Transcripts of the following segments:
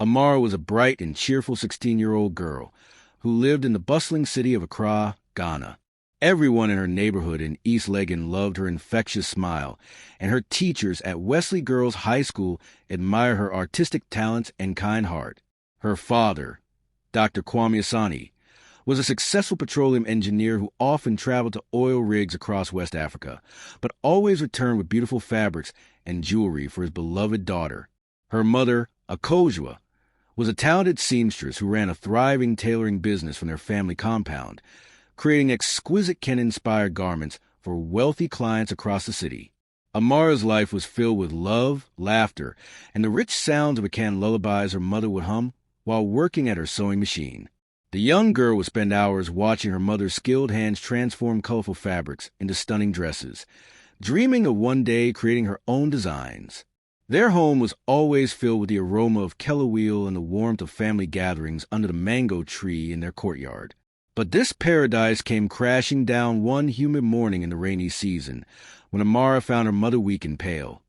Amara was a bright and cheerful 16-year-old girl who lived in the bustling city of Accra, Ghana. Everyone in her neighborhood in East Legon loved her infectious smile, and her teachers at Wesley Girls High School admired her artistic talents and kind heart. Her father, Dr. Kwame Asani, was a successful petroleum engineer who often traveled to oil rigs across West Africa, but always returned with beautiful fabrics and jewelry for his beloved daughter. Her mother, Akojua, was a talented seamstress who ran a thriving tailoring business from their family compound, creating exquisite Ken-inspired garments for wealthy clients across the city. Amara's life was filled with love, laughter, and the rich sounds of Akan lullabies her mother would hum while working at her sewing machine. The young girl would spend hours watching her mother's skilled hands transform colorful fabrics into stunning dresses, dreaming of one day creating her own designs. Their home was always filled with the aroma of kelaweel and the warmth of family gatherings under the mango tree in their courtyard. But this paradise came crashing down one humid morning in the rainy season, when Amara found her mother weak and pale,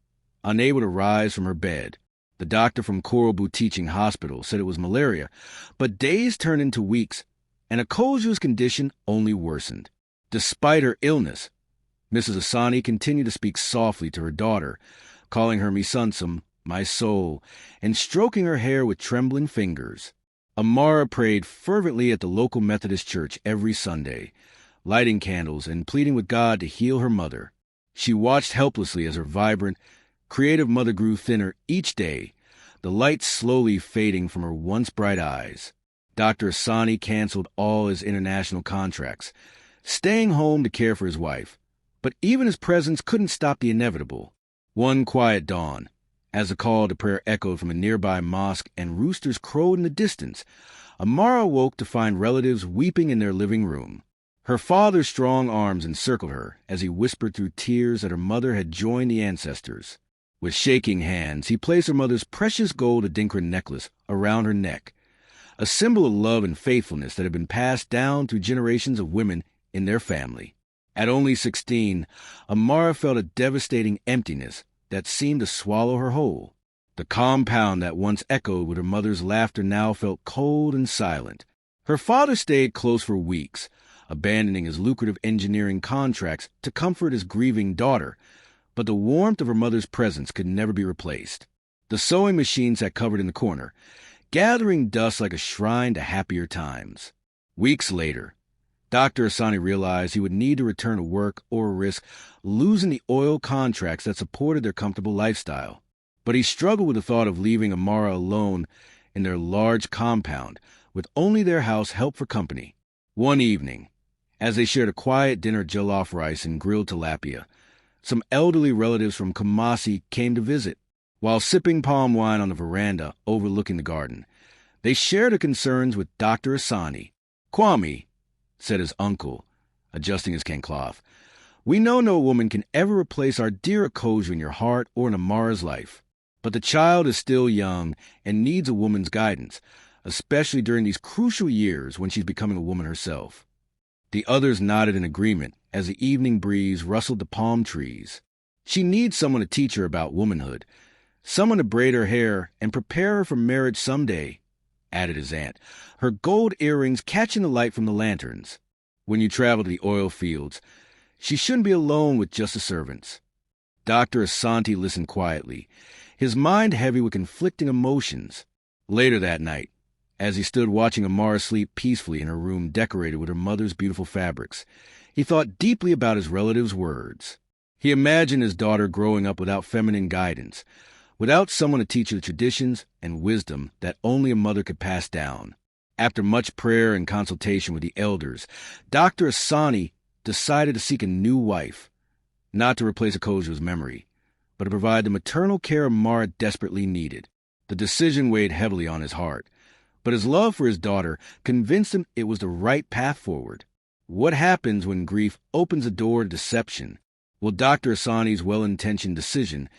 unable to rise from her bed. The doctor from Korobu Teaching Hospital said it was malaria, but days turned into weeks, and Akoju's condition only worsened. Despite her illness, Mrs. Asani continued to speak softly to her daughter, calling her Misansum, my soul, and stroking her hair with trembling fingers. Amara prayed fervently at the local Methodist church every Sunday, lighting candles and pleading with God to heal her mother. She watched helplessly as her vibrant, creative mother grew thinner each day, the light slowly fading from her once bright eyes. Dr. Asani canceled all his international contracts, staying home to care for his wife. But even his presence couldn't stop the inevitable. One quiet dawn, as the call to prayer echoed from a nearby mosque and roosters crowed in the distance, Amara awoke to find relatives weeping in their living room. Her father's strong arms encircled her as he whispered through tears that her mother had joined the ancestors. With shaking hands, he placed her mother's precious gold Adinkra necklace around her neck, a symbol of love and faithfulness that had been passed down through generations of women in their family. At only 16, Amara felt a devastating emptiness that seemed to swallow her whole. The compound that once echoed with her mother's laughter now felt cold and silent. Her father stayed close for weeks, abandoning his lucrative engineering contracts to comfort his grieving daughter, but the warmth of her mother's presence could never be replaced. The sewing machine sat covered in the corner, gathering dust like a shrine to happier times. Weeks later, Dr. Asani realized he would need to return to work or risk losing the oil contracts that supported their comfortable lifestyle. But he struggled with the thought of leaving Amara alone in their large compound, with only their house help for company. One evening, as they shared a quiet dinner jollof rice and grilled tilapia, some elderly relatives from Kumasi came to visit. While sipping palm wine on the veranda overlooking the garden, they shared their concerns with Dr. Asani. "Kwame," said his uncle, adjusting his cloth, "we know no woman can ever replace our dear Akoju in your heart or in Amara's life. But the child is still young and needs a woman's guidance, especially during these crucial years when she's becoming a woman herself." The others nodded in agreement as the evening breeze rustled the palm trees. "She needs someone to teach her about womanhood, someone to braid her hair and prepare her for marriage someday," added his aunt, her gold earrings catching the light from the lanterns. "When you travel to the oil fields, she shouldn't be alone with just the servants." Dr. Asante listened quietly, his mind heavy with conflicting emotions. Later that night, as he stood watching Amara sleep peacefully in her room decorated with her mother's beautiful fabrics, he thought deeply about his relative's words. He imagined his daughter growing up without feminine guidance, without someone to teach her the traditions and wisdom that only a mother could pass down. After much prayer and consultation with the elders, Dr. Asani decided to seek a new wife, not to replace Akoju's memory, but to provide the maternal care Amara desperately needed. The decision weighed heavily on his heart, but his love for his daughter convinced him it was the right path forward. What happens when grief opens a door to deception? Will Dr. Asani's well-intentioned decision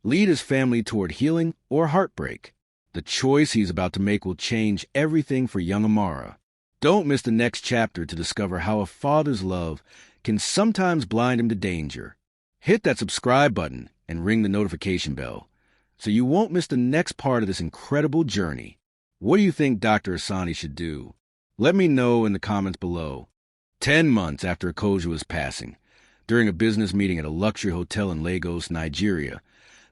lead his family toward healing or heartbreak? The choice he's about to make will change everything for young Amara. Don't miss the next chapter to discover how a father's love can sometimes blind him to danger. Hit that subscribe button and ring the notification bell. so you won't miss the next part of this incredible journey. What do you think Dr. Asani should do? Let me know in the comments below. 10 months after Okojua's passing, during a business meeting at a luxury hotel in Lagos, Nigeria,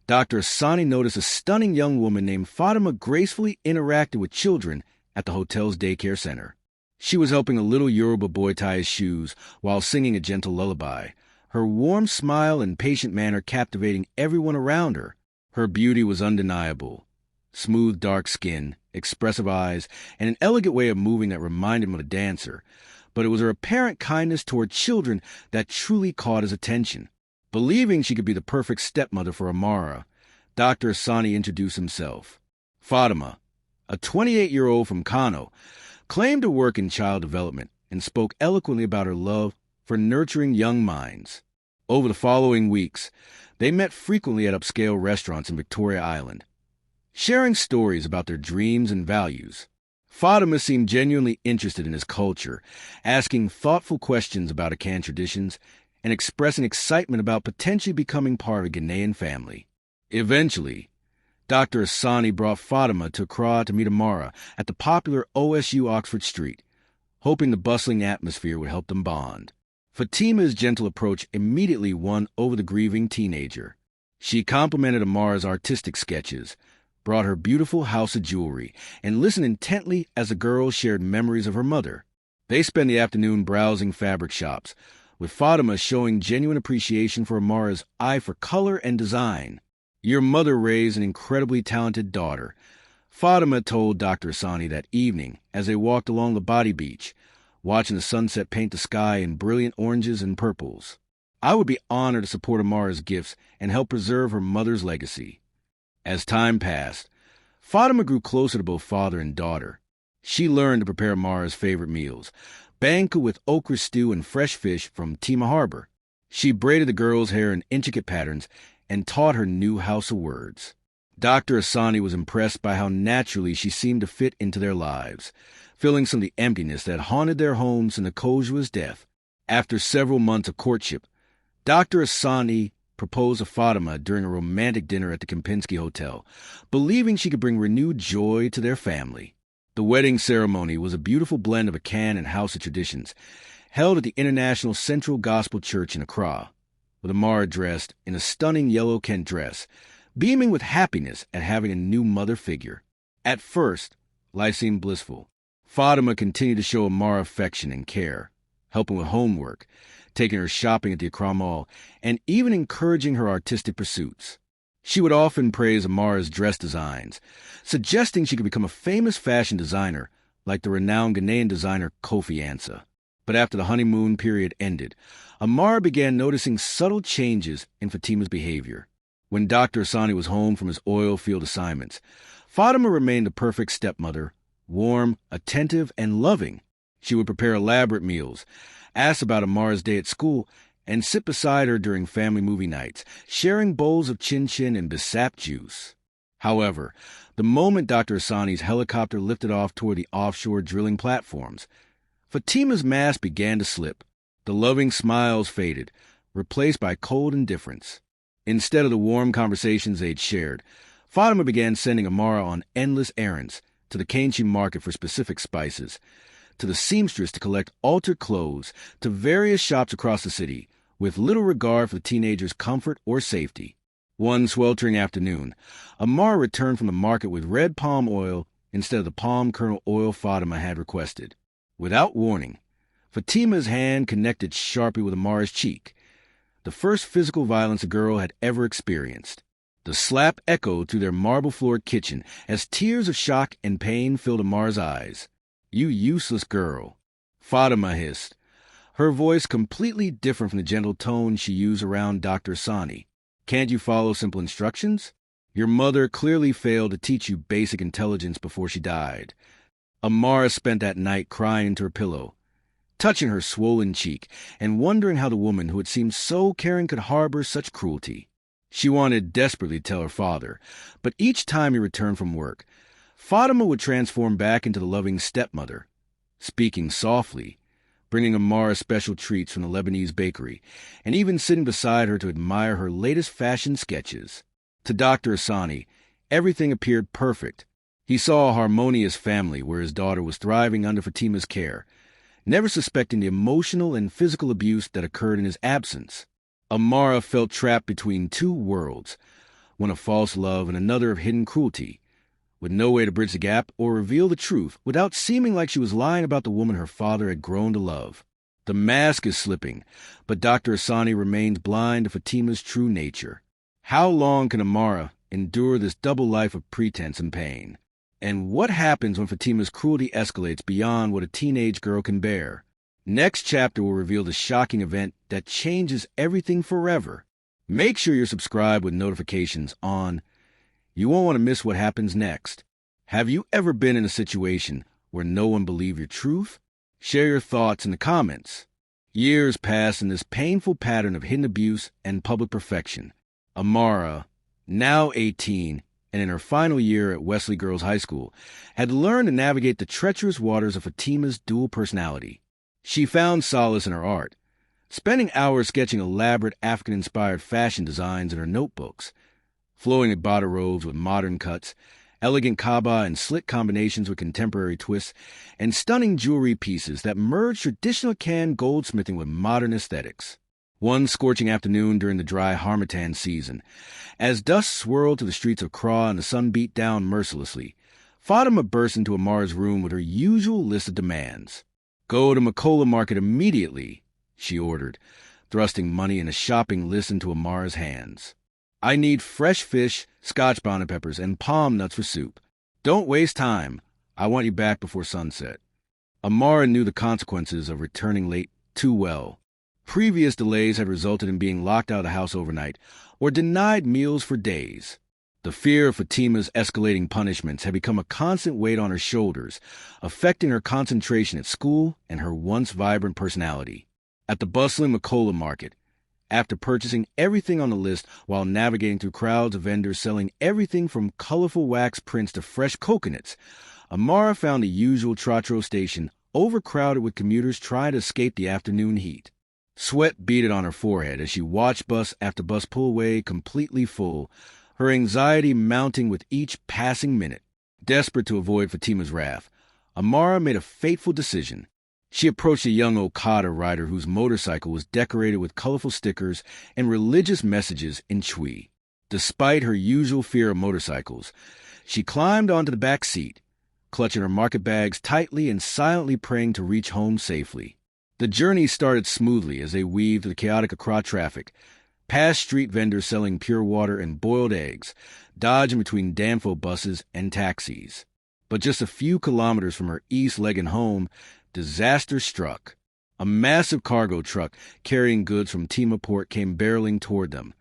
Dr. Asani noticed a stunning young woman named Fatima gracefully interacting with children at the hotel's daycare center. She was helping a little Yoruba boy tie his shoes while singing a gentle lullaby, her warm smile and patient manner captivating everyone around her. Her beauty was undeniable. Smooth dark skin, expressive eyes, and an elegant way of moving that reminded him of a dancer. But it was her apparent kindness toward children that truly caught his attention. Believing she could be the perfect stepmother for Amara, Dr. Asani introduced himself. Fatima, a 28-year-old from Kano, claimed to work in child development and spoke eloquently about her love for nurturing young minds. Over the following weeks, they met frequently at upscale restaurants in Victoria Island, sharing stories about their dreams and values. Fatima seemed genuinely interested in his culture, asking thoughtful questions about Akan traditions and expressing excitement about potentially becoming part of a Ghanaian family. Eventually, Dr. Asani brought Fatima to Accra to meet Amara at the popular OSU Oxford Street, hoping the bustling atmosphere would help them bond. Fatima's gentle approach immediately won over the grieving teenager. She complimented Amara's artistic sketches, brought her beautiful house of jewelry, and listened intently as the girls shared memories of her mother. They spent the afternoon browsing fabric shops, with Fatima showing genuine appreciation for Amara's eye for color and design. "Your mother raised an incredibly talented daughter," Fatima told Dr. Asani that evening as they walked along the body beach, watching the sunset paint the sky in brilliant oranges and purples. "I would be honored to support Amara's gifts and help preserve her mother's legacy." As time passed, Fatima grew closer to both father and daughter. She learned to prepare Amara's favorite meals, banku with okra stew and fresh fish from Tima Harbor. She braided the girl's hair in intricate patterns and taught her new house of words. Dr. Asani was impressed by how naturally she seemed to fit into their lives, filling some of the emptiness that haunted their homes since Okojua's death. After several months of courtship, Dr. Asani proposed to Fatima during a romantic dinner at the Kempinski Hotel, believing she could bring renewed joy to their family. The wedding ceremony was a beautiful blend of Akan and Hausa traditions, held at the International Central Gospel Church in Accra, with Amara dressed in a stunning yellow Kent dress, beaming with happiness at having a new mother figure. At first, life seemed blissful. Fatima continued to show Amara affection and care, helping with homework, taking her shopping at the Accra Mall, and even encouraging her artistic pursuits. She would often praise Amara's dress designs, suggesting she could become a famous fashion designer like the renowned Ghanaian designer Kofi Ansa. But after the honeymoon period ended, Amara began noticing subtle changes in Fatima's behavior. When Dr. Asani was home from his oil field assignments, Fatima remained the perfect stepmother, warm, attentive, and loving. She would prepare elaborate meals, ask about Amara's day at school, and sit beside her during family movie nights, sharing bowls of chin-chin and bisap juice. However, the moment Dr. Asani's helicopter lifted off toward the offshore drilling platforms, Fatima's mask began to slip. The loving smiles faded, replaced by cold indifference. Instead of the warm conversations they'd shared, Fatima began sending Amara on endless errands, to the Kainchi market for specific spices, to the seamstress to collect altered clothes, to various shops across the city, with little regard for the teenager's comfort or safety. One sweltering afternoon, Amara returned from the market with red palm oil instead of the palm kernel oil Fatima had requested. Without warning, Fatima's hand connected sharply with Amara's cheek, the first physical violence the girl had ever experienced. The slap echoed through their marble-floored kitchen as tears of shock and pain filled Amara's eyes. "You useless girl," Fatima hissed, her voice completely different from the gentle tone she used around Dr. Asani. "Can't you follow simple instructions? Your mother clearly failed to teach you basic intelligence before she died." Amara spent that night crying into her pillow, touching her swollen cheek and wondering how the woman who had seemed so caring could harbor such cruelty. She wanted desperately to tell her father, but each time he returned from work, Fatima would transform back into the loving stepmother, speaking softly, bringing Amara special treats from the Lebanese bakery, and even sitting beside her to admire her latest fashion sketches. To Dr. Asani, everything appeared perfect. He saw a harmonious family where his daughter was thriving under Fatima's care, never suspecting the emotional and physical abuse that occurred in his absence. Amara felt trapped between two worlds, one of false love and another of hidden cruelty, with no way to bridge the gap or reveal the truth without seeming like she was lying about the woman her father had grown to love. The mask is slipping, but Dr. Asani remains blind to Fatima's true nature. How long can Amara endure this double life of pretense and pain? And what happens when Fatima's cruelty escalates beyond what a teenage girl can bear? Next chapter will reveal the shocking event that changes everything forever. Make sure you're subscribed with notifications on. You won't want to miss what happens next. Have you ever been in a situation where no one believed your truth? Share your thoughts in the comments. Years pass in this painful pattern of hidden abuse and public perfection. Amara, now 18, and in her final year at Wesley Girls High School, had learned to navigate the treacherous waters of Fatima's dual personality. She found solace in her art, spending hours sketching elaborate African-inspired fashion designs in her notebooks, flowing Ibada robes with modern cuts, elegant kaba and slick combinations with contemporary twists, and stunning jewelry pieces that merge traditional Kan goldsmithing with modern aesthetics. One scorching afternoon during the dry harmattan season, as dust swirled to the streets of Accra and the sun beat down mercilessly, Fatima burst into Amara's room with her usual list of demands. "Go to Makola Market immediately," she ordered, thrusting money and a shopping list into Amara's hands. "I need fresh fish, scotch bonnet peppers, and palm nuts for soup. Don't waste time. I want you back before sunset." Amara knew the consequences of returning late too well. Previous delays had resulted in being locked out of the house overnight or denied meals for days. The fear of Fatima's escalating punishments had become a constant weight on her shoulders, affecting her concentration at school and her once vibrant personality. At the bustling Makola Market, after purchasing everything on the list while navigating through crowds of vendors selling everything from colorful wax prints to fresh coconuts, Amara found the usual Trotro station overcrowded with commuters trying to escape the afternoon heat. Sweat beaded on her forehead as she watched bus after bus pull away completely full, her anxiety mounting with each passing minute. Desperate to avoid Fatima's wrath, Amara made a fateful decision. She approached a young Okada rider whose motorcycle was decorated with colorful stickers and religious messages in Twi. Despite her usual fear of motorcycles, she climbed onto the back seat, clutching her market bags tightly and silently praying to reach home safely. The journey started smoothly as they weaved through the chaotic Accra traffic, past street vendors selling pure water and boiled eggs, dodging between Danfo buses and taxis. But just a few kilometers from her East Legon home, disaster struck. A massive cargo truck carrying goods from Tema Port came barreling toward them,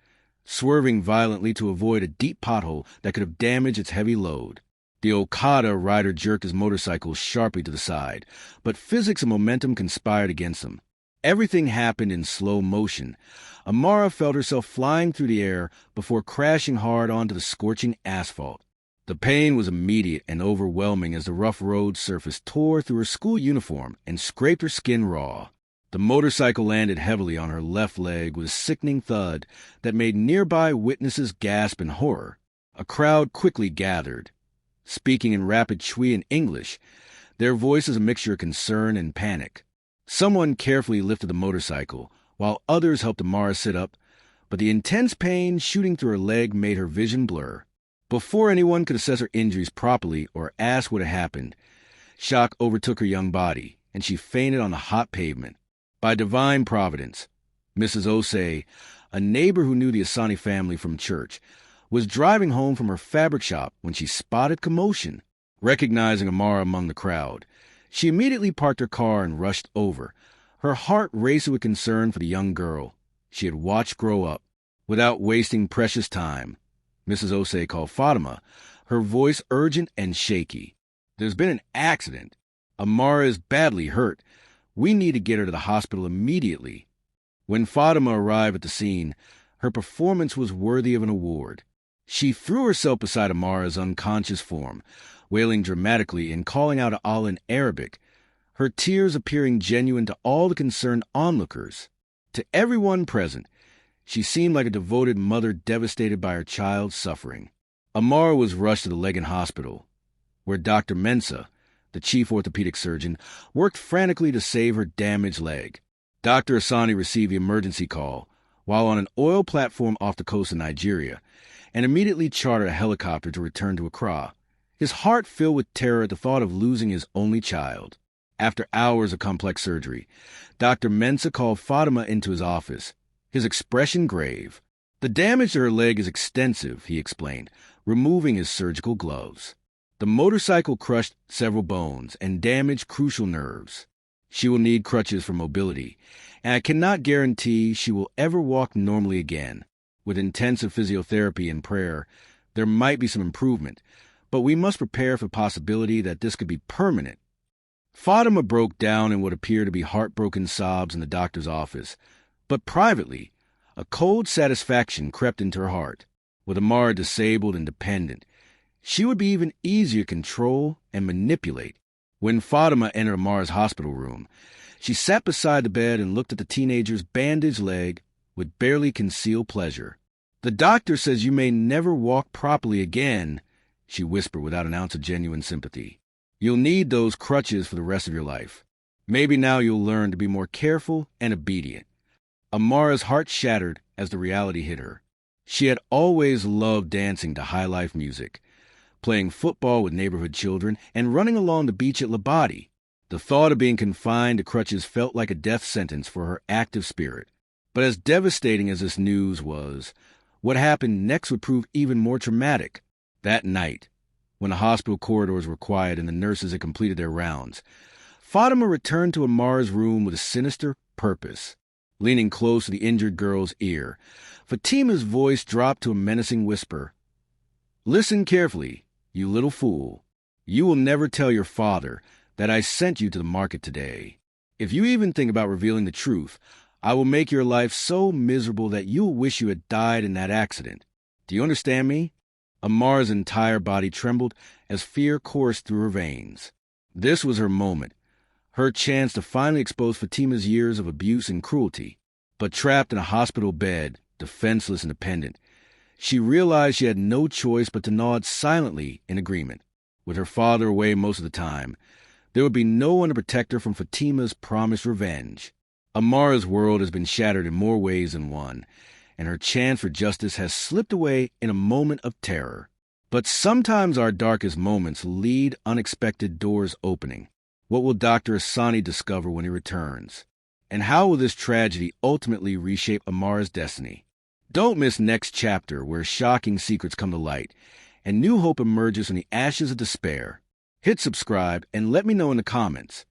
swerving violently to avoid a deep pothole that could have damaged its heavy load. The Okada rider jerked his motorcycle sharply to the side, but physics and momentum conspired against him. Everything happened in slow motion. Amara felt herself flying through the air before crashing hard onto the scorching asphalt. The pain was immediate and overwhelming as the rough road surface tore through her school uniform and scraped her skin raw. The motorcycle landed heavily on her left leg with a sickening thud that made nearby witnesses gasp in horror. A crowd quickly gathered, speaking in rapid Twi and English, their voices a mixture of concern and panic. Someone carefully lifted the motorcycle, while others helped Amara sit up, but the intense pain shooting through her leg made her vision blur. Before anyone could assess her injuries properly or ask what had happened, shock overtook her young body, and she fainted on the hot pavement. By divine providence, Mrs. Osei, a neighbor who knew the Asani family from church, was driving home from her fabric shop when she spotted commotion. Recognizing Amara among the crowd, she immediately parked her car and rushed over, her heart racing with concern for the young girl she had watched grow up. Without wasting precious time, Mrs. Osei called Fatima, her voice urgent and shaky. "There's been an accident. Amara is badly hurt. We need to get her to the hospital immediately." When Fatima arrived at the scene, her performance was worthy of an award. She threw herself beside Amara's unconscious form, wailing dramatically and calling out to Allah in Arabic, her tears appearing genuine to all the concerned onlookers. To everyone present, she seemed like a devoted mother devastated by her child's suffering. Amara was rushed to the Legan Hospital, where Dr. Mensah, the chief orthopedic surgeon, worked frantically to save her damaged leg. Dr. Asani received the emergency call while on an oil platform off the coast of Nigeria and immediately chartered a helicopter to return to Accra, his heart filled with terror at the thought of losing his only child. After hours of complex surgery, Dr. Mensah called Fatima into his office, his expression grave. "The damage to her leg is extensive," he explained, removing his surgical gloves. "The motorcycle crushed several bones and damaged crucial nerves. She will need crutches for mobility, and I cannot guarantee she will ever walk normally again. With intensive physiotherapy and prayer, there might be some improvement, but we must prepare for the possibility that this could be permanent." Fatima broke down in what appeared to be heartbroken sobs in the doctor's office, but privately, a cold satisfaction crept into her heart. With Amara disabled and dependent, she would be even easier to control and manipulate. When Fatima entered Amara's hospital room, she sat beside the bed and looked at the teenager's bandaged leg with barely concealed pleasure. "The doctor says you may never walk properly again," she whispered without an ounce of genuine sympathy. "You'll need those crutches for the rest of your life. Maybe now you'll learn to be more careful and obedient." Amara's heart shattered as the reality hit her. She had always loved dancing to high-life music, playing football with neighborhood children, and running along the beach at Labadi. The thought of being confined to crutches felt like a death sentence for her active spirit. But as devastating as this news was, what happened next would prove even more traumatic. That night, when the hospital corridors were quiet and the nurses had completed their rounds, Fatima returned to Amara's room with a sinister purpose. Leaning close to the injured girl's ear, Fatima's voice dropped to a menacing whisper. "Listen carefully, you little fool. You will never tell your father that I sent you to the market today. If you even think about revealing the truth, I will make your life so miserable that you'll wish you had died in that accident. Do you understand me?" Amara's entire body trembled as fear coursed through her veins. This was her moment, her chance to finally expose Fatima's years of abuse and cruelty. But trapped in a hospital bed, defenseless and dependent, she realized she had no choice but to nod silently in agreement. With her father away most of the time, there would be no one to protect her from Fatima's promised revenge. Amara's world has been shattered in more ways than one, and her chance for justice has slipped away in a moment of terror. But sometimes our darkest moments lead unexpected doors opening. What will Dr. Asani discover when he returns? And how will this tragedy ultimately reshape Amara's destiny? Don't miss next chapter, where shocking secrets come to light and new hope emerges from the ashes of despair. Hit subscribe and let me know in the comments.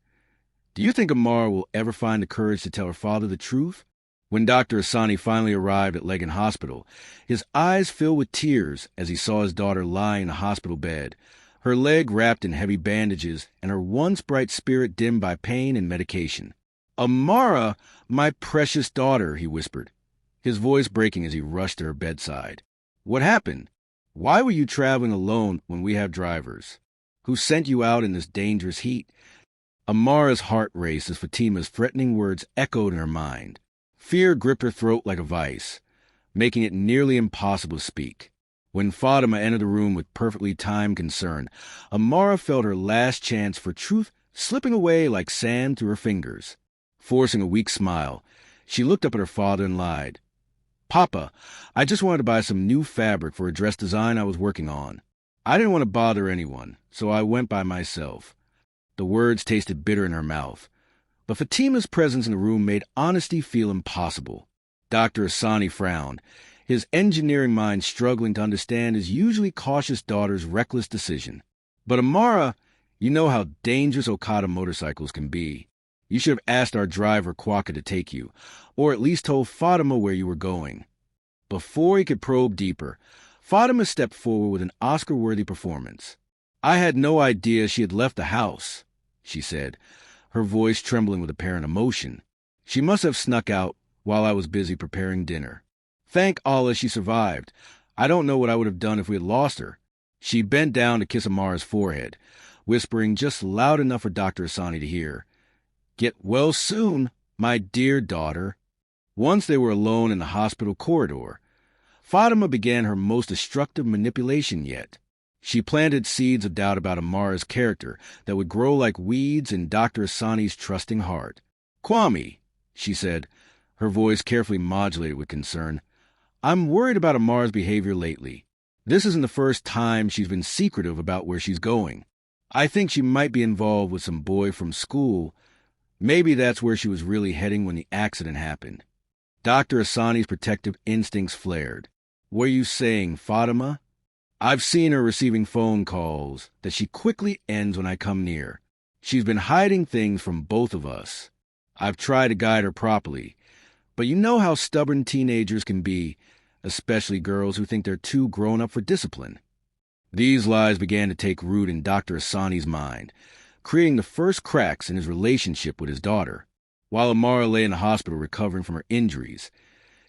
Do you think Amara will ever find the courage to tell her father the truth? When Dr. Asani finally arrived at Legan Hospital, his eyes filled with tears as he saw his daughter lying in a hospital bed, her leg wrapped in heavy bandages and her once bright spirit dimmed by pain and medication. "Amara, my precious daughter," he whispered, his voice breaking as he rushed to her bedside. "What happened? Why were you traveling alone when we have drivers? Who sent you out in this dangerous heat?" Amara's heart raced as Fatima's threatening words echoed in her mind. Fear gripped her throat like a vice, making it nearly impossible to speak. When Fatima entered the room with perfectly timed concern, Amara felt her last chance for truth slipping away like sand through her fingers. Forcing a weak smile, she looked up at her father and lied. "Papa, I just wanted to buy some new fabric for a dress design I was working on. I didn't want to bother anyone, so I went by myself." The words tasted bitter in her mouth, but Fatima's presence in the room made honesty feel impossible. Dr. Asani frowned, his engineering mind struggling to understand his usually cautious daughter's reckless decision. "But Amara, you know how dangerous Okada motorcycles can be. You should have asked our driver Kwaka to take you, or at least told Fatima where you were going." Before he could probe deeper, Fatima stepped forward with an Oscar-worthy performance. "I had no idea she had left the house," she said, her voice trembling with apparent emotion. "She must have snuck out while I was busy preparing dinner. Thank Allah she survived. I don't know what I would have done if we had lost her." She bent down to kiss Amara's forehead, whispering just loud enough for Dr. Asani to hear, "Get well soon, my dear daughter." Once they were alone in the hospital corridor, Fatima began her most destructive manipulation yet. She planted seeds of doubt about Amara's character that would grow like weeds in Dr. Asani's trusting heart. "Kwame," she said, her voice carefully modulated with concern, "I'm worried about Amara's behavior lately. This isn't the first time she's been secretive about where she's going. I think she might be involved with some boy from school. Maybe that's where she was really heading when the accident happened." Dr. Asani's protective instincts flared. "What are you saying, Fatima?" "I've seen her receiving phone calls that she quickly ends when I come near. She's been hiding things from both of us. I've tried to guide her properly, but you know how stubborn teenagers can be, especially girls who think they're too grown up for discipline." These lies began to take root in Dr. Asani's mind, creating the first cracks in his relationship with his daughter. While Amara lay in the hospital recovering from her injuries,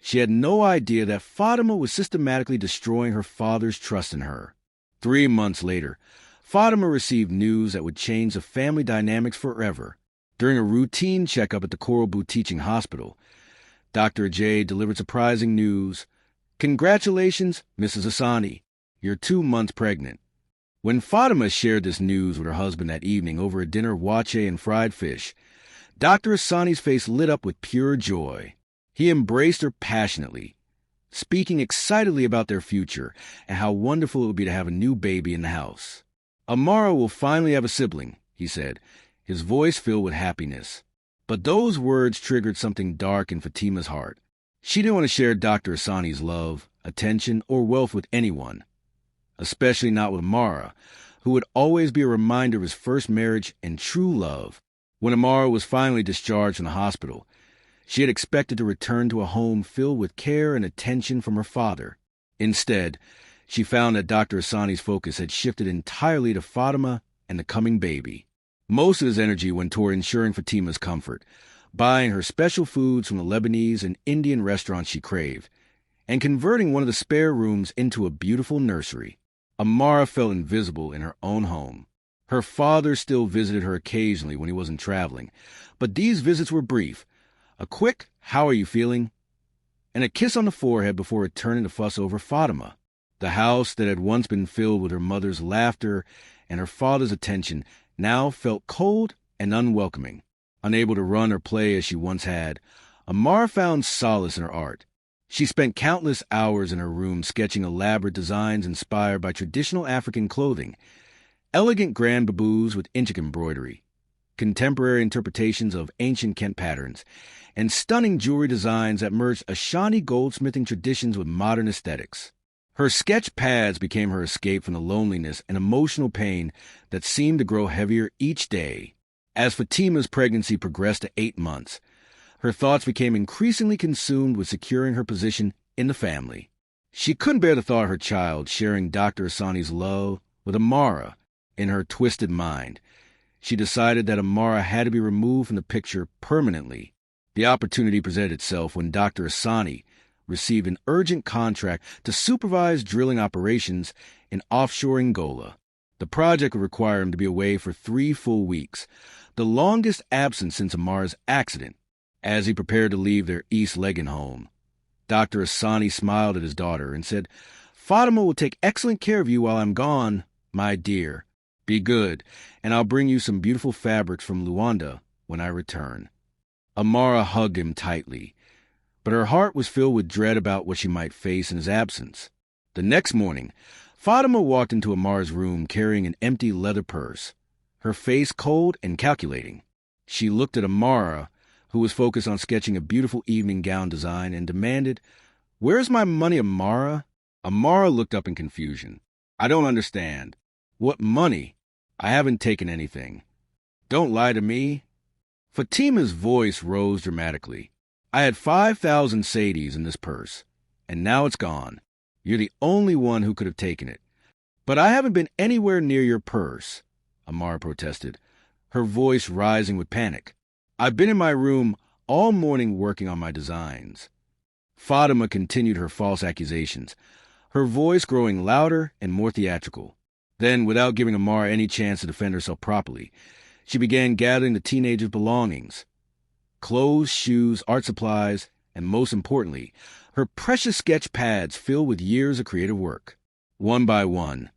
she had no idea that Fatima was systematically destroying her father's trust in her. 3 months later, Fatima received news that would change the family dynamics forever. During a routine checkup at the Korobu Teaching Hospital, Dr. J delivered surprising news. "Congratulations, Mrs. Asani. You're 2 months pregnant." When Fatima shared this news with her husband that evening over a dinner of wache and fried fish, Dr. Asani's face lit up with pure joy. He embraced her passionately, speaking excitedly about their future and how wonderful it would be to have a new baby in the house. "Amara will finally have a sibling," he said, his voice filled with happiness. But those words triggered something dark in Fatima's heart. She didn't want to share Dr. Asani's love, attention, or wealth with anyone, especially not with Amara, who would always be a reminder of his first marriage and true love. When Amara was finally discharged from the hospital, she had expected to return to a home filled with care and attention from her father. Instead, she found that Dr. Asani's focus had shifted entirely to Fatima and the coming baby. Most of his energy went toward ensuring Fatima's comfort, buying her special foods from the Lebanese and Indian restaurants she craved, and converting one of the spare rooms into a beautiful nursery. Amara felt invisible in her own home. Her father still visited her occasionally when he wasn't traveling, but these visits were brief. A quick, "How are you feeling?" and a kiss on the forehead before returning to fuss over Fatima. The house that had once been filled with her mother's laughter and her father's attention now felt cold and unwelcoming. Unable to run or play as she once had, Amara found solace in her art. She spent countless hours in her room sketching elaborate designs inspired by traditional African clothing, elegant grand babus with intricate embroidery, contemporary interpretations of ancient Kent patterns, and stunning jewelry designs that merged Ashanti goldsmithing traditions with modern aesthetics. Her sketch pads became her escape from the loneliness and emotional pain that seemed to grow heavier each day. As Fatima's pregnancy progressed to 8 months, her thoughts became increasingly consumed with securing her position in the family. She couldn't bear the thought of her child sharing Dr. Asani's love with Amara. In her twisted mind, she decided that Amara had to be removed from the picture permanently. The opportunity presented itself when Dr. Asani received an urgent contract to supervise drilling operations in offshore Angola. The project would require him to be away for 3 full weeks, the longest absence since Amara's accident. As he prepared to leave their East Legan home, Dr. Asani smiled at his daughter and said, "Fatima will take excellent care of you while I'm gone, my dear. Be good, and I'll bring you some beautiful fabrics from Luanda when I return." Amara hugged him tightly, but her heart was filled with dread about what she might face in his absence. The next morning, Fatima walked into Amara's room carrying an empty leather purse, her face cold and calculating. She looked at Amara, who was focused on sketching a beautiful evening gown design, and demanded, "Where's my money, Amara?" Amara looked up in confusion. "I don't understand. What money? I haven't taken anything. Don't lie to me." Fatima's voice rose dramatically. "I had 5,000 cedis in this purse, and now it's gone. You're the only one who could have taken it. But I haven't been anywhere near your purse," Amara protested, her voice rising with panic. "I've been in my room all morning working on my designs." Fatima continued her false accusations, her voice growing louder and more theatrical. Then, without giving Amara any chance to defend herself properly, she began gathering the teenager's belongings: clothes, shoes, art supplies, and most importantly, her precious sketch pads filled with years of creative work. One by one,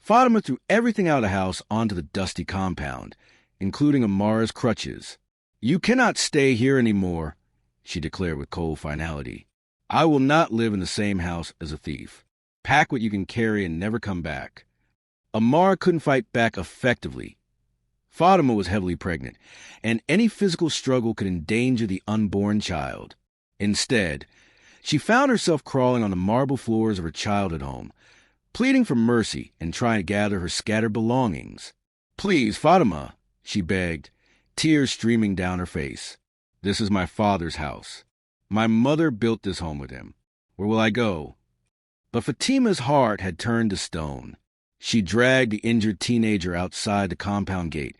Fatima threw everything out of the house onto the dusty compound, including Amara's crutches. "You cannot stay here anymore," she declared with cold finality. "I will not live in the same house as a thief. Pack what you can carry and never come back." Amara couldn't fight back effectively. Fatima was heavily pregnant, and any physical struggle could endanger the unborn child. Instead, she found herself crawling on the marble floors of her childhood home, pleading for mercy and trying to gather her scattered belongings. "Please, Fatima," she begged, tears streaming down her face. "This is my father's house. My mother built this home with him. Where will I go?" But Fatima's heart had turned to stone. She dragged the injured teenager outside the compound gate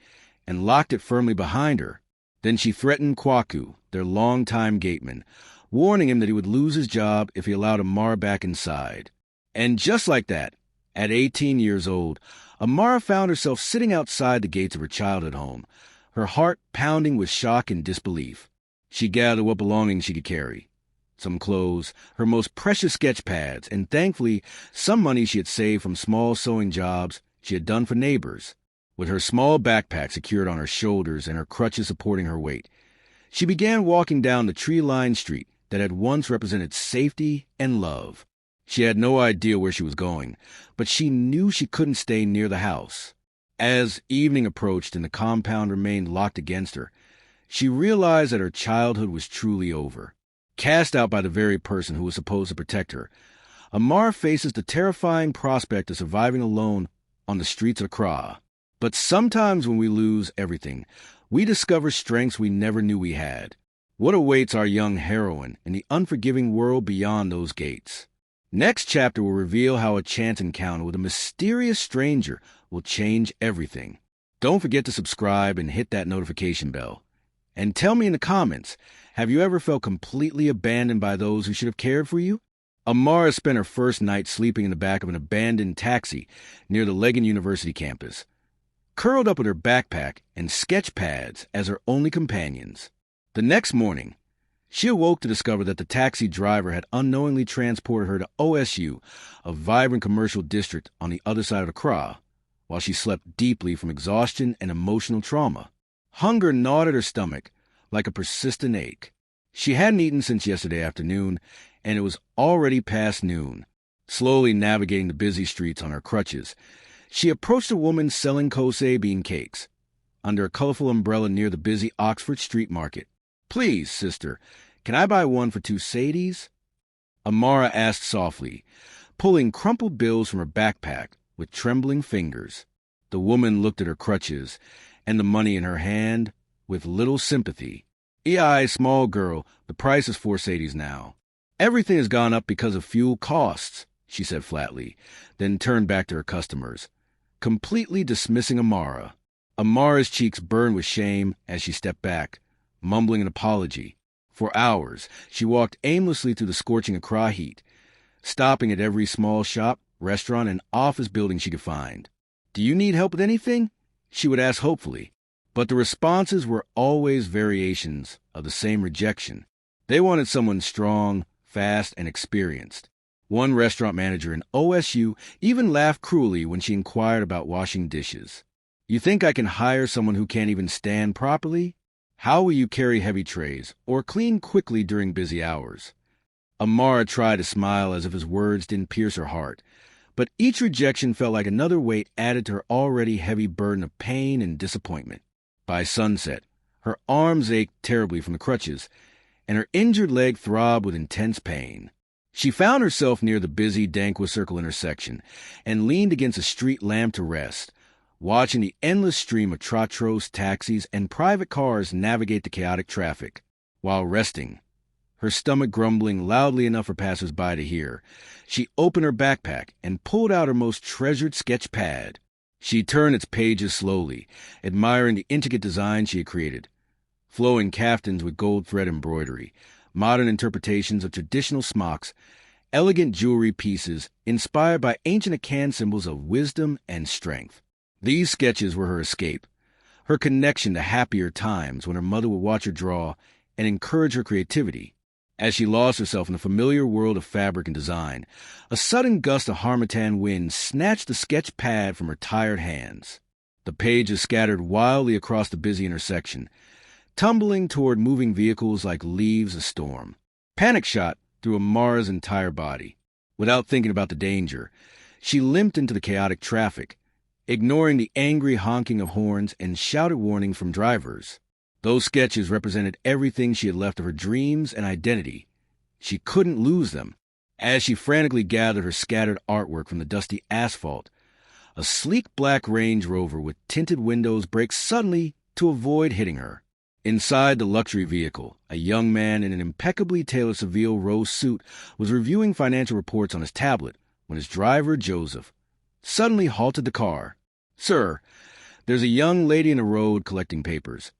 and locked it firmly behind her. Then she threatened Kwaku, their longtime gateman, warning him that he would lose his job if he allowed Amara back inside. And just like that, at 18 years old, Amara found herself sitting outside the gates of her childhood home, her heart pounding with shock and disbelief. She gathered what belongings she could carry. Some clothes, her most precious sketch pads, and thankfully, some money she had saved from small sewing jobs she had done for neighbors. With her small backpack secured on her shoulders and her crutches supporting her weight, she began walking down the tree-lined street that had once represented safety and love. She had no idea where she was going, but she knew she couldn't stay near the house. As evening approached and the compound remained locked against her, she realized that her childhood was truly over. Cast out by the very person who was supposed to protect her, Amara faces the terrifying prospect of surviving alone on the streets of Accra. But sometimes when we lose everything, we discover strengths we never knew we had. What awaits our young heroine in the unforgiving world beyond those gates? Next chapter will reveal how a chance encounter with a mysterious stranger will change everything. Don't forget to subscribe and hit that notification bell. And tell me in the comments, have you ever felt completely abandoned by those who should have cared for you? Amara spent her first night sleeping in the back of an abandoned taxi near the Legan University campus, curled up with her backpack and sketch pads as her only companions. The next morning, she awoke to discover that the taxi driver had unknowingly transported her to OSU, a vibrant commercial district on the other side of Accra, while she slept deeply from exhaustion and emotional trauma. Hunger gnawed at her stomach like a persistent ache. She hadn't eaten since yesterday afternoon, and it was already past noon. Slowly navigating the busy streets on her crutches, she approached a woman selling kose bean cakes under a colorful umbrella near the busy Oxford Street Market. "Please, sister, can I buy one for 2 sadies?" Amara asked softly, pulling crumpled bills from her backpack with trembling fingers. The woman looked at her crutches and the money in her hand with little sympathy. "Ei, small girl, the price is 4 sadies now. Everything has gone up because of fuel costs," she said flatly, then turned back to her customers, completely dismissing Amara. Amara's cheeks burned with shame as she stepped back, mumbling an apology. For hours, she walked aimlessly through the scorching Accra heat, stopping at every small shop, restaurant, and office building she could find. "Do you need help with anything?" she would ask hopefully. But the responses were always variations of the same rejection. They wanted someone strong, fast, and experienced. One restaurant manager in OSU even laughed cruelly when she inquired about washing dishes. "You think I can hire someone who can't even stand properly? How will you carry heavy trays or clean quickly during busy hours?" Amara tried to smile as if his words didn't pierce her heart, but each rejection felt like another weight added to her already heavy burden of pain and disappointment. By sunset, her arms ached terribly from the crutches, and her injured leg throbbed with intense pain. She found herself near the busy Dankwa Circle intersection and leaned against a street lamp to rest, watching the endless stream of trotros, taxis, and private cars navigate the chaotic traffic. While resting, her stomach grumbling loudly enough for passers-by to hear, she opened her backpack and pulled out her most treasured sketch pad. She turned its pages slowly, admiring the intricate design she had created. Flowing caftans with gold thread embroidery, modern interpretations of traditional smocks, elegant jewelry pieces inspired by ancient Akan symbols of wisdom and strength. These sketches were her escape, her connection to happier times when her mother would watch her draw and encourage her creativity. As she lost herself in the familiar world of fabric and design, a sudden gust of harmattan wind snatched the sketch pad from her tired hands. The pages scattered wildly across the busy intersection, tumbling toward moving vehicles like leaves a storm. Panic shot through Amara's entire body. Without thinking about the danger, she limped into the chaotic traffic, ignoring the angry honking of horns and shouted warnings from drivers. Those sketches represented everything she had left of her dreams and identity. She couldn't lose them. As she frantically gathered her scattered artwork from the dusty asphalt, a sleek black Range Rover with tinted windows braked suddenly to avoid hitting her. Inside the luxury vehicle, a young man in an impeccably tailored Seville rose suit was reviewing financial reports on his tablet when his driver, Joseph, suddenly halted the car. "Sir, there's a young lady in the road collecting papers."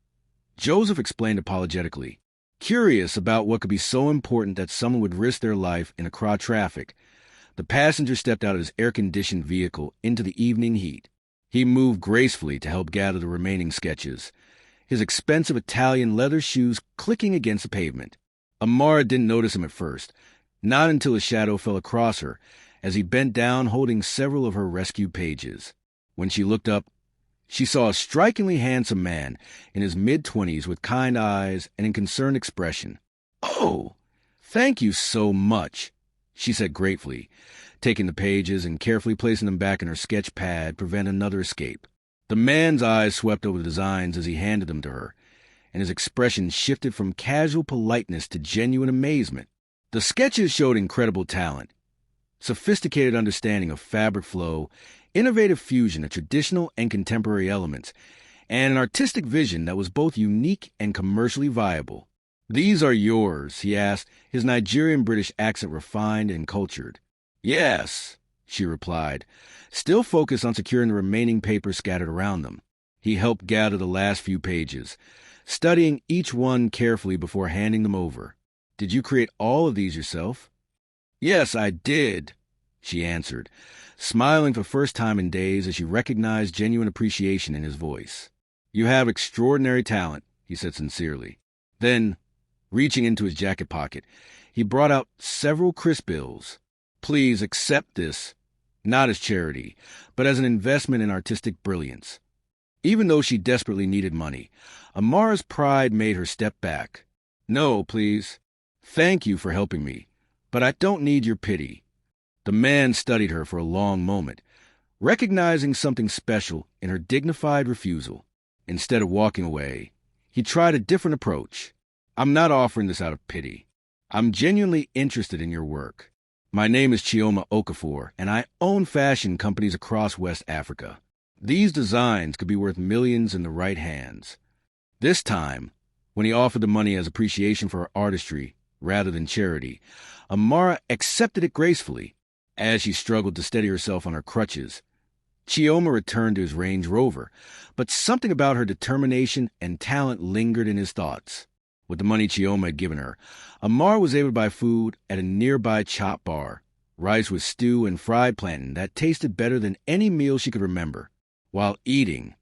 Joseph explained apologetically. Curious about what could be so important that someone would risk their life in Accra traffic, the passenger stepped out of his air-conditioned vehicle into the evening heat. He moved gracefully to help gather the remaining sketches, his expensive Italian leather shoes clicking against the pavement. Amara didn't notice him at first, not until his shadow fell across her as he bent down holding several of her rescued pages. When she looked up, she saw a strikingly handsome man in his mid-20s with kind eyes and a concerned expression. "Oh, thank you so much," she said gratefully, taking the pages and carefully placing them back in her sketch pad to prevent another escape. The man's eyes swept over the designs as he handed them to her, and his expression shifted from casual politeness to genuine amazement. The sketches showed incredible talent, sophisticated understanding of fabric flow, innovative fusion of traditional and contemporary elements, and an artistic vision that was both unique and commercially viable. "These are yours?" he asked, his Nigerian-British accent refined and cultured. "Yes," she replied, still focused on securing the remaining papers scattered around them. He helped gather the last few pages, studying each one carefully before handing them over. "Did you create all of these yourself?" "Yes, I did," she answered, smiling for the first time in days as she recognized genuine appreciation in his voice. "You have extraordinary talent," he said sincerely. Then, reaching into his jacket pocket, he brought out several crisp bills. "Please accept this, not as charity, but as an investment in artistic brilliance." Even though she desperately needed money, Amara's pride made her step back. "No, please. Thank you for helping me, but I don't need your pity." The man studied her for a long moment, recognizing something special in her dignified refusal. Instead of walking away, he tried a different approach. "I'm not offering this out of pity. I'm genuinely interested in your work. My name is Chioma Okafor, and I own fashion companies across West Africa. These designs could be worth millions in the right hands." This time, when he offered the money as appreciation for her artistry rather than charity, Amara accepted it gracefully. As she struggled to steady herself on her crutches, Chioma returned to his Range Rover, but something about her determination and talent lingered in his thoughts. With the money Chioma had given her, Amara was able to buy food at a nearby chop bar, rice with stew and fried plantain that tasted better than any meal she could remember. While eating,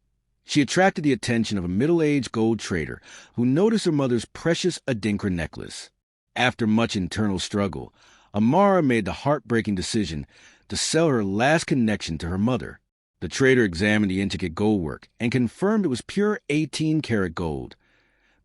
she attracted the attention of a middle-aged gold trader who noticed her mother's precious Adinkra necklace. After much internal struggle, Amara made the heartbreaking decision to sell her last connection to her mother. The trader examined the intricate goldwork and confirmed it was pure 18-karat gold,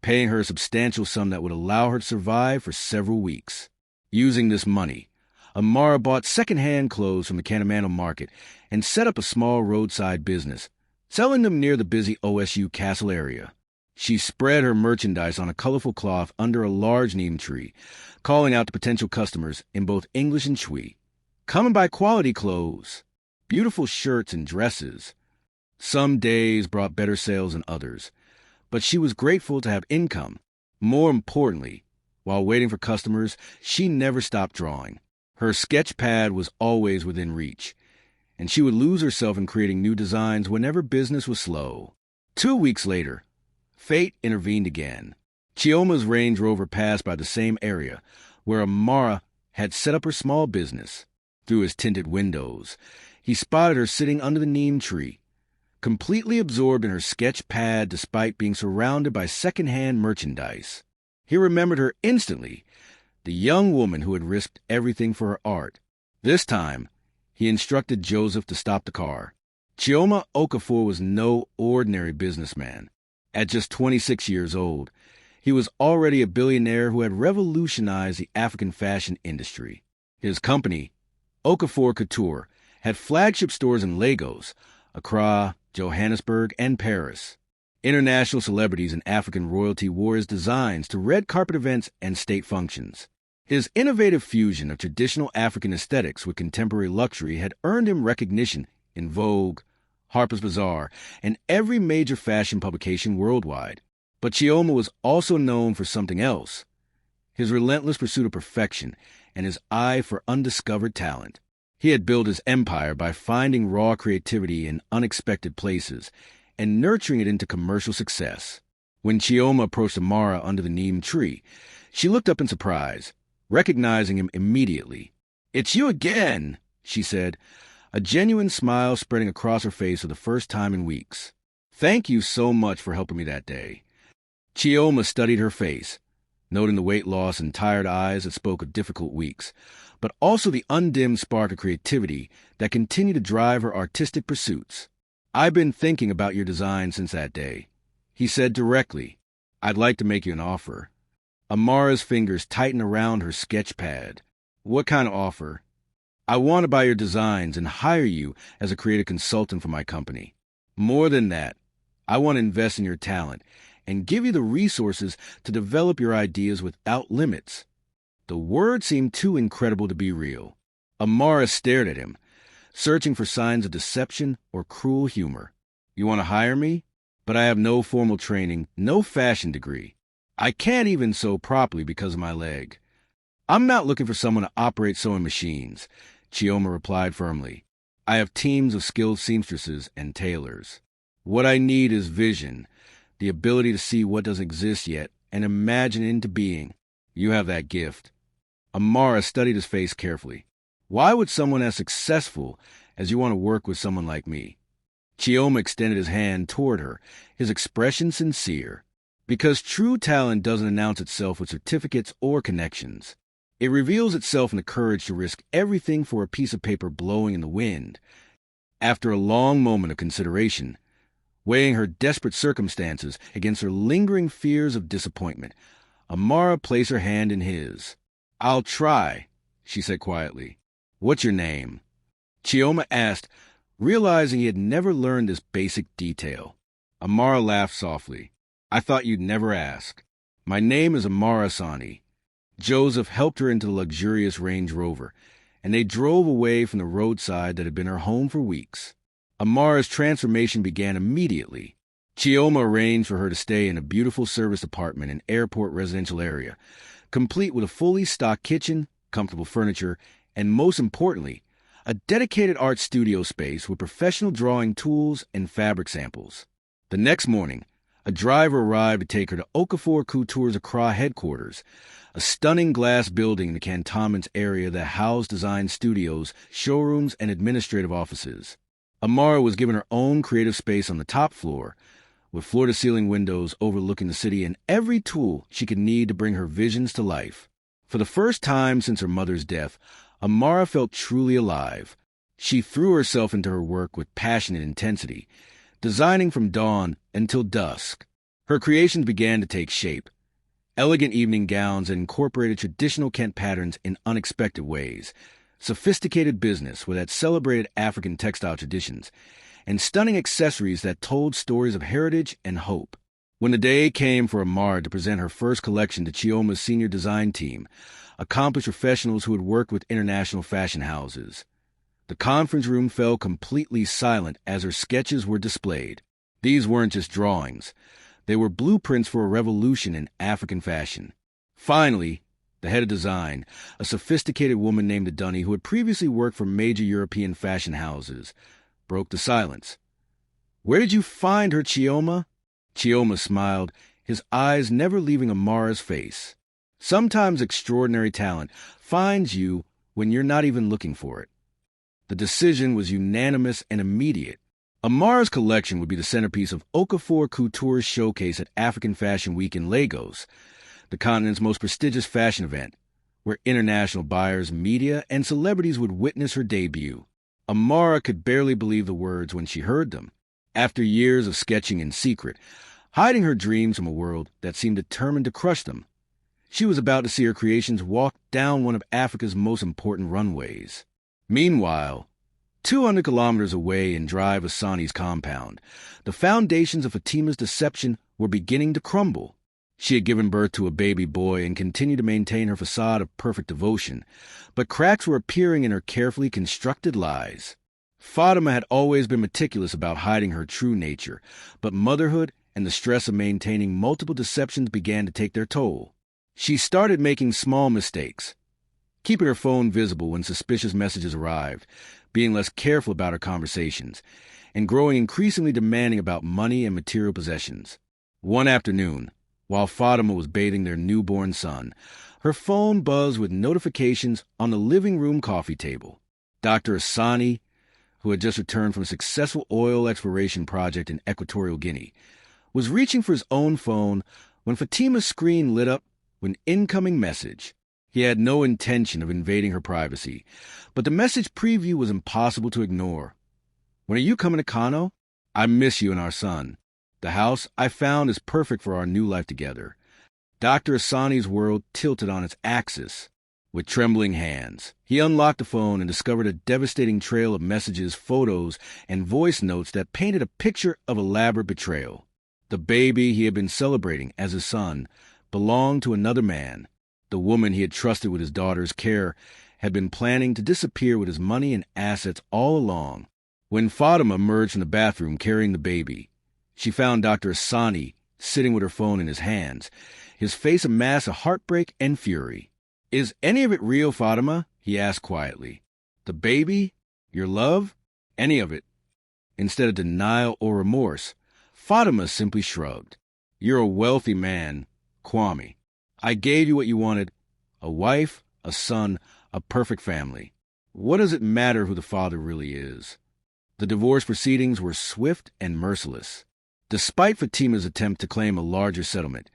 paying her a substantial sum that would allow her to survive for several weeks. Using this money, Amara bought second-hand clothes from the Kanamano market and set up a small roadside business, selling them near the busy OSU Castle area. She spread her merchandise on a colorful cloth under a large neem tree, calling out to potential customers in both English and Twi. "Come and buy quality clothes, beautiful shirts and dresses." Some days brought better sales than others, but she was grateful to have income. More importantly, while waiting for customers, she never stopped drawing. Her sketch pad was always within reach, and she would lose herself in creating new designs whenever business was slow. 2 weeks later, fate intervened again. Chioma's Range Rover passed by the same area where Amara had set up her small business. Through his tinted windows, he spotted her sitting under the neem tree, completely absorbed in her sketch pad despite being surrounded by second-hand merchandise. He remembered her instantly, the young woman who had risked everything for her art. This time, he instructed Joseph to stop the car. Chioma Okafor was no ordinary businessman. At just 26 years old, he was already a billionaire who had revolutionized the African fashion industry. His company, Okafor Couture, had flagship stores in Lagos, Accra, Johannesburg, and Paris. International celebrities and African royalty wore his designs to red carpet events and state functions. His innovative fusion of traditional African aesthetics with contemporary luxury had earned him recognition in Vogue, Harper's Bazaar, and every major fashion publication worldwide. But Chioma was also known for something else: his relentless pursuit of perfection and his eye for undiscovered talent. He had built his empire by finding raw creativity in unexpected places and nurturing it into commercial success. When Chioma approached Amara under the neem tree, she looked up in surprise, recognizing him immediately. "It's you again," she said, a genuine smile spreading across her face for the first time in weeks. "Thank you so much for helping me that day." Chioma studied her face, noting the weight loss and tired eyes that spoke of difficult weeks, but also the undimmed spark of creativity that continued to drive her artistic pursuits. "I've been thinking about your design since that day," he said directly. "I'd like to make you an offer." Amara's fingers tightened around her sketch pad. "What kind of offer?" "I want to buy your designs and hire you as a creative consultant for my company. More than that, I want to invest in your talent and give you the resources to develop your ideas without limits." The word seemed too incredible to be real. Amara stared at him, searching for signs of deception or cruel humor. "You want to hire me? But I have no formal training, no fashion degree. I can't even sew properly because of my leg." "I'm not looking for someone to operate sewing machines," Chioma replied firmly. "I have teams of skilled seamstresses and tailors. What I need is vision, the ability to see what doesn't exist yet and imagine it into being. You have that gift." Amara studied his face carefully. "Why would someone as successful as you want to work with someone like me?" Chioma extended his hand toward her, his expression sincere. "Because true talent doesn't announce itself with certificates or connections. It reveals itself in the courage to risk everything for a piece of paper blowing in the wind." After a long moment of consideration, weighing her desperate circumstances against her lingering fears of disappointment, Amara placed her hand in his. "I'll try," she said quietly. "What's your name?" Chioma asked, realizing he had never learned this basic detail. Amara laughed softly. "I thought you'd never ask. My name is Amara Sani." Joseph helped her into the luxurious Range Rover, and they drove away from the roadside that had been her home for weeks. Amara's transformation began immediately. Chioma arranged for her to stay in a beautiful service apartment in airport residential area, complete with a fully stocked kitchen, comfortable furniture, and most importantly, a dedicated art studio space with professional drawing tools and fabric samples. The next morning, a driver arrived to take her to Okafor Couture's Accra headquarters, a stunning glass building in the cantonments area that housed design studios, showrooms, and administrative offices. Amara was given her own creative space on the top floor, with floor-to-ceiling windows overlooking the city and every tool she could need to bring her visions to life. For the first time since her mother's death, Amara felt truly alive. She threw herself into her work with passionate intensity, designing from dawn until dusk. Her creations began to take shape. Elegant evening gowns that incorporated traditional Kent patterns in unexpected ways, sophisticated business that celebrated African textile traditions, and stunning accessories that told stories of heritage and hope. When the day came for Amara to present her first collection to Chioma's senior design team, accomplished professionals who had worked with international fashion houses, the conference room fell completely silent as her sketches were displayed. These weren't just drawings. They were blueprints for a revolution in African fashion. Finally, the head of design, a sophisticated woman named Dunny who had previously worked for major European fashion houses, broke the silence. "Where did you find her, Chioma?" Chioma smiled, his eyes never leaving Amara's face. "Sometimes extraordinary talent finds you when you're not even looking for it." The decision was unanimous and immediate. Amara's collection would be the centerpiece of Okafor Couture's showcase at African Fashion Week in Lagos, the continent's most prestigious fashion event, where international buyers, media, and celebrities would witness her debut. Amara could barely believe the words when she heard them. After years of sketching in secret, hiding her dreams from a world that seemed determined to crush them, she was about to see her creations walk down one of Africa's most important runways. Meanwhile, 200 kilometers away in Drive Asani's compound, the foundations of Fatima's deception were beginning to crumble. She had given birth to a baby boy and continued to maintain her facade of perfect devotion, but cracks were appearing in her carefully constructed lies. Fatima had always been meticulous about hiding her true nature, but motherhood and the stress of maintaining multiple deceptions began to take their toll. She started making small mistakes, keeping her phone visible when suspicious messages arrived, being less careful about her conversations, and growing increasingly demanding about money and material possessions. One afternoon, while Fatima was bathing their newborn son, her phone buzzed with notifications on the living room coffee table. Dr. Asani, who had just returned from a successful oil exploration project in Equatorial Guinea, was reaching for his own phone when Fatima's screen lit up with an incoming message. He had no intention of invading her privacy, but the message preview was impossible to ignore. "When are you coming to Kano? I miss you and our son. The house I found is perfect for our new life together." Dr. Asani's world tilted on its axis. With trembling hands, he unlocked the phone and discovered a devastating trail of messages, photos, and voice notes that painted a picture of elaborate betrayal. The baby he had been celebrating as his son belonged to another man. The woman he had trusted with his daughter's care had been planning to disappear with his money and assets all along. When Fatima emerged from the bathroom carrying the baby, she found Dr. Asani sitting with her phone in his hands, his face a mass of heartbreak and fury. "Is any of it real, Fatima?" he asked quietly. "The baby? Your love? Any of it?" Instead of denial or remorse, Fatima simply shrugged. "You're a wealthy man, Kwame. I gave you what you wanted: a wife, a son, a perfect family. What does it matter who the father really is?" The divorce proceedings were swift and merciless. Despite Fatima's attempt to claim a larger settlement,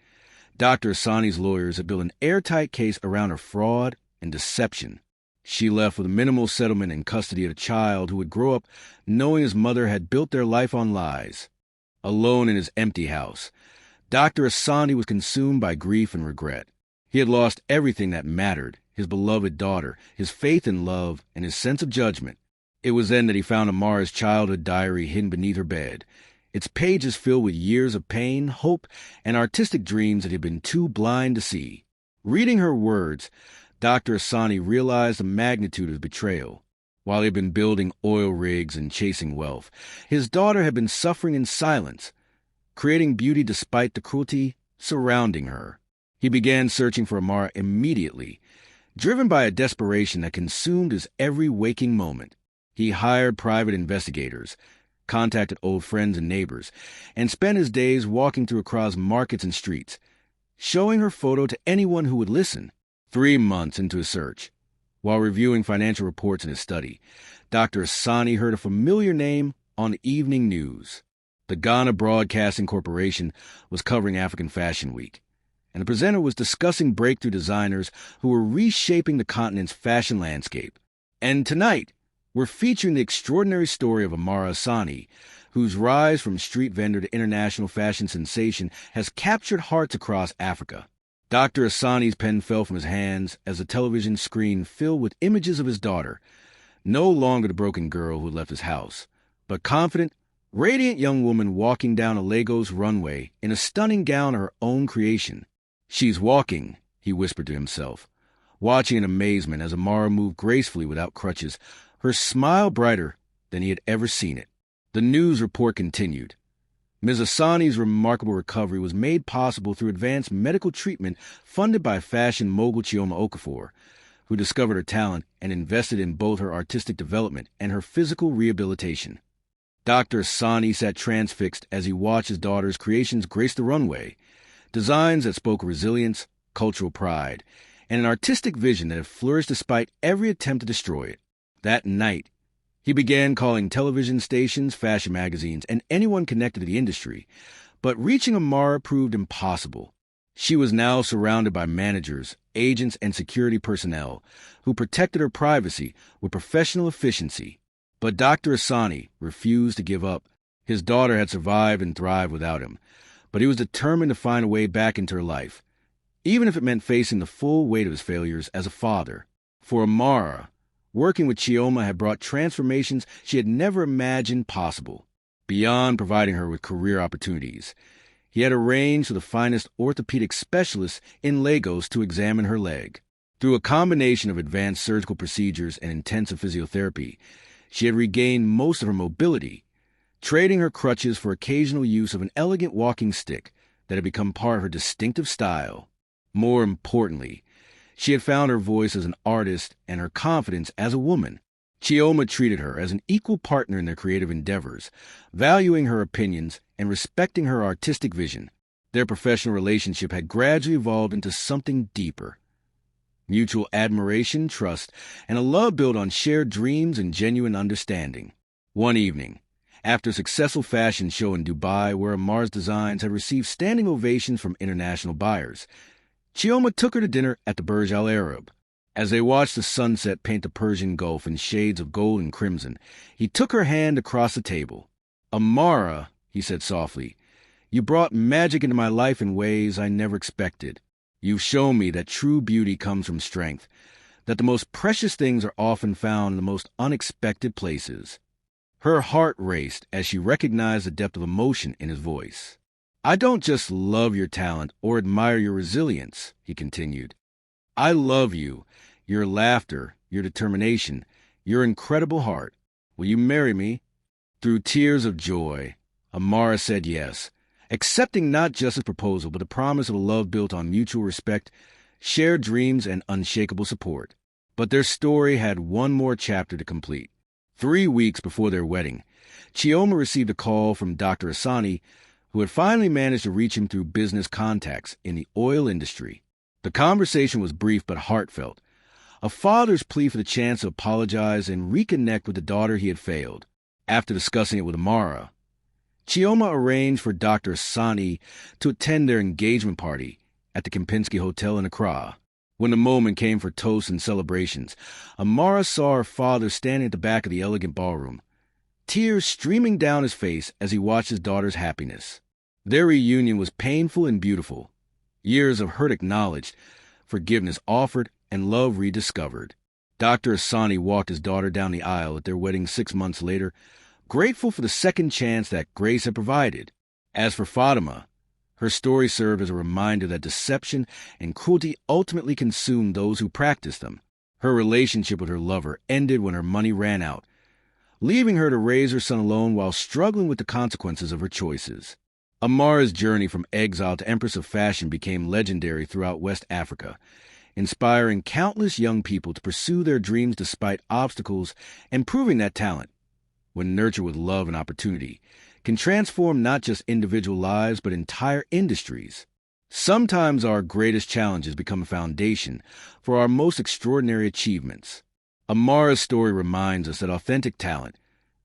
Dr. Asani's lawyers had built an airtight case around her fraud and deception. She left with a minimal settlement and custody of a child who would grow up knowing his mother had built their life on lies. Alone in his empty house, Dr. Asani was consumed by grief and regret. He had lost everything that mattered: his beloved daughter, his faith in love, and his sense of judgment. It was then that he found Amara's childhood diary hidden beneath her bed, its pages filled with years of pain, hope, and artistic dreams that he had been too blind to see. Reading her words, Dr. Asani realized the magnitude of betrayal. While he had been building oil rigs and chasing wealth, his daughter had been suffering in silence, creating beauty despite the cruelty surrounding her. He began searching for Amara immediately, driven by a desperation that consumed his every waking moment. He hired private investigators, contacted old friends and neighbors, and spent his days walking through Accra's markets and streets, showing her photo to anyone who would listen. 3 months into his search, while reviewing financial reports in his study, Dr. Asani heard a familiar name on the evening news. The Ghana Broadcasting Corporation was covering African Fashion Week, and the presenter was discussing breakthrough designers who were reshaping the continent's fashion landscape. And tonight, we're featuring the extraordinary story of Amara Asani, whose rise from street vendor to international fashion sensation has captured hearts across Africa. Dr. Asani's pen fell from his hands as the television screen filled with images of his daughter, no longer the broken girl who had left his house, but confident, radiant young woman walking down a Lagos runway in a stunning gown of her own creation. "She's walking," he whispered to himself, watching in amazement as Amara moved gracefully without crutches, her smile brighter than he had ever seen it. The news report continued. Ms. Asani's remarkable recovery was made possible through advanced medical treatment funded by fashion mogul Chioma Okafor, who discovered her talent and invested in both her artistic development and her physical rehabilitation. Dr. Asani sat transfixed as he watched his daughter's creations grace the runway, designs that spoke of resilience, cultural pride, and an artistic vision that had flourished despite every attempt to destroy it. That night, he began calling television stations, fashion magazines, and anyone connected to the industry, but reaching Amara proved impossible. She was now surrounded by managers, agents, and security personnel who protected her privacy with professional efficiency. But Dr. Asani refused to give up. His daughter had survived and thrived without him, but he was determined to find a way back into her life, even if it meant facing the full weight of his failures as a father. For Amara, working with Chioma had brought transformations she had never imagined possible. Beyond providing her with career opportunities, he had arranged for the finest orthopedic specialists in Lagos to examine her leg. Through a combination of advanced surgical procedures and intensive physiotherapy, she had regained most of her mobility, trading her crutches for occasional use of an elegant walking stick that had become part of her distinctive style. More importantly, she had found her voice as an artist and her confidence as a woman. Chioma treated her as an equal partner in their creative endeavors, valuing her opinions and respecting her artistic vision. Their professional relationship had gradually evolved into something deeper. Mutual admiration, trust, and a love built on shared dreams and genuine understanding. One evening, after a successful fashion show in Dubai where Amar's designs had received standing ovations from international buyers, Chioma took her to dinner at the Burj Al Arab. As they watched the sunset paint the Persian Gulf in shades of gold and crimson, he took her hand across the table. "Amara," he said softly, "you brought magic into my life in ways I never expected. You've shown me that true beauty comes from strength, that the most precious things are often found in the most unexpected places." Her heart raced as she recognized the depth of emotion in his voice. "I don't just love your talent or admire your resilience," he continued. "I love you, your laughter, your determination, your incredible heart. Will you marry me?" Through tears of joy, Amara said yes, accepting not just his proposal, but the promise of a love built on mutual respect, shared dreams, and unshakable support. But their story had one more chapter to complete. 3 weeks before their wedding, Chioma received a call from Dr. Asani, who had finally managed to reach him through business contacts in the oil industry. The conversation was brief but heartfelt, a father's plea for the chance to apologize and reconnect with the daughter he had failed. After discussing it with Amara, Chioma arranged for Dr. Asani to attend their engagement party at the Kempinski Hotel in Accra. When the moment came for toasts and celebrations, Amara saw her father standing at the back of the elegant ballroom, tears streaming down his face as he watched his daughter's happiness. Their reunion was painful and beautiful. Years of hurt acknowledged, forgiveness offered, and love rediscovered. Dr. Asani walked his daughter down the aisle at their wedding 6 months later, grateful for the second chance that grace had provided. As for Fatima, her story served as a reminder that deception and cruelty ultimately consumed those who practiced them. Her relationship with her lover ended when her money ran out, leaving her to raise her son alone while struggling with the consequences of her choices. Amara's journey from exile to Empress of Fashion became legendary throughout West Africa, inspiring countless young people to pursue their dreams despite obstacles and proving that talent, when nurtured with love and opportunity, can transform not just individual lives but entire industries. Sometimes our greatest challenges become a foundation for our most extraordinary achievements. Amara's story reminds us that authentic talent,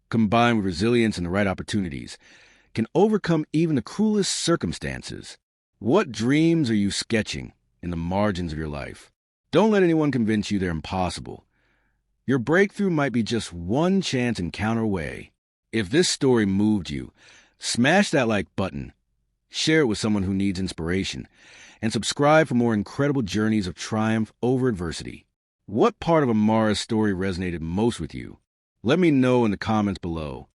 combined with resilience and the right opportunities, can overcome even the cruelest circumstances. What dreams are you sketching in the margins of your life? Don't let anyone convince you they're impossible. Your breakthrough might be just one chance encounter away. If this story moved you, smash that like button, share it with someone who needs inspiration, and subscribe for more incredible journeys of triumph over adversity. What part of Amara's story resonated most with you? Let me know in the comments below.